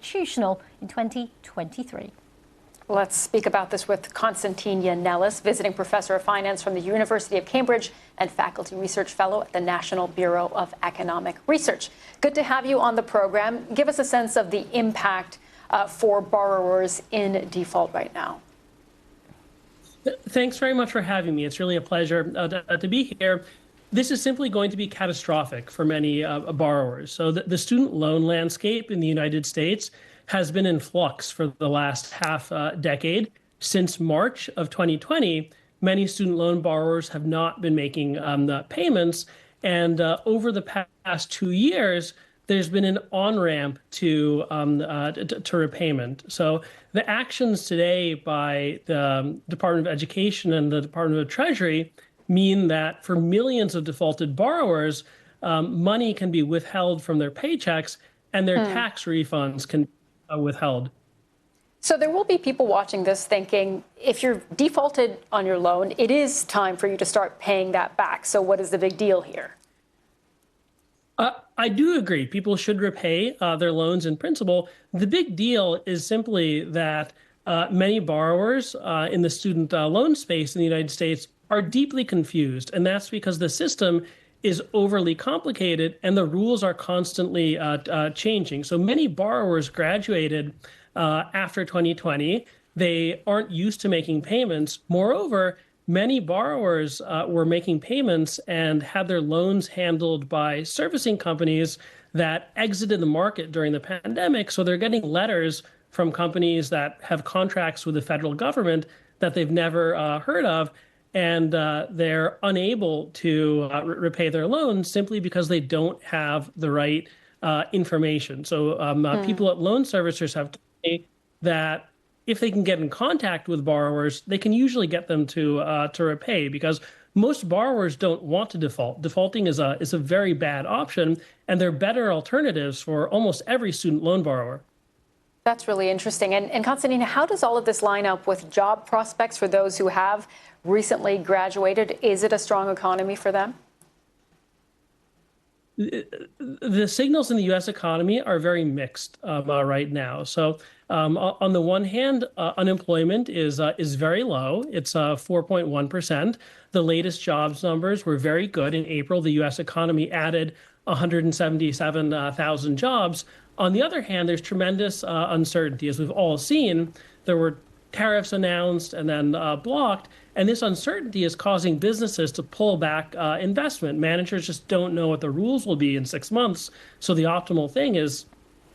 unconstitutional in 2023. Let's speak about this with Constantine Yannelis, visiting professor of finance from the University of Cambridge and faculty research fellow at the National Bureau of Economic Research. Good to have you on the program. Give us a sense of the impact for borrowers in default right now. Thanks very much for having me. It's really a pleasure to be here. This is simply going to be catastrophic for many borrowers. So the student loan landscape in the United States has been in flux for the last half decade. Since March of 2020, many student loan borrowers have not been making the payments. And over the past 2 years, there's been an on-ramp to repayment. So the actions today by the Department of Education and the Department of Treasury mean that for millions of defaulted borrowers, money can be withheld from their paychecks and their tax refunds can be withheld. So there will be people watching this thinking, if you're defaulted on your loan, it is time for you to start paying that back. So what is the big deal here? I do agree. People should repay their loans in principle. The big deal is simply that many borrowers in the student loan space in the United States are deeply confused. And that's because the system is overly complicated and the rules are constantly changing. So many borrowers graduated after 2020. They aren't used to making payments. Moreover, many borrowers were making payments and had their loans handled by servicing companies that exited the market during the pandemic. So they're getting letters from companies that have contracts with the federal government that they've never heard of. And they're unable to repay their loans simply because they don't have the right information. So people at loan servicers have to say that if they can get in contact with borrowers, they can usually get them to repay, because most borrowers don't want to default. Defaulting is a very bad option, and there are better alternatives for almost every student loan borrower. That's really interesting. And Constantine, how does all of this line up with job prospects for those who have recently graduated? Is it a strong economy for them? The signals in the U.S. economy are very mixed right now. So on the one hand, unemployment is very low. It's 4.1%. The latest jobs numbers were very good. In April, the U.S. economy added 177,000 jobs. On the other hand, there's tremendous uncertainty. As we've all seen, there were tariffs announced and then blocked, and this uncertainty is causing businesses to pull back investment. Managers just don't know what the rules will be in 6 months, so the optimal thing is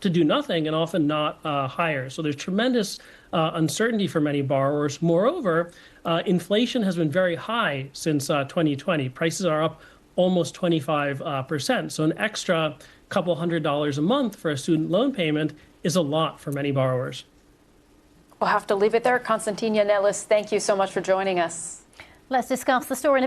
to do nothing and often not hire. So there's tremendous uncertainty for many borrowers. Moreover, inflation has been very high since 2020. Prices are up almost 25%. So an extra couple $100 a month for a student loan payment is a lot for many borrowers. We'll have to leave it there. Constantine Yannelis, thank you so much for joining us. Let's discuss the story in a bit.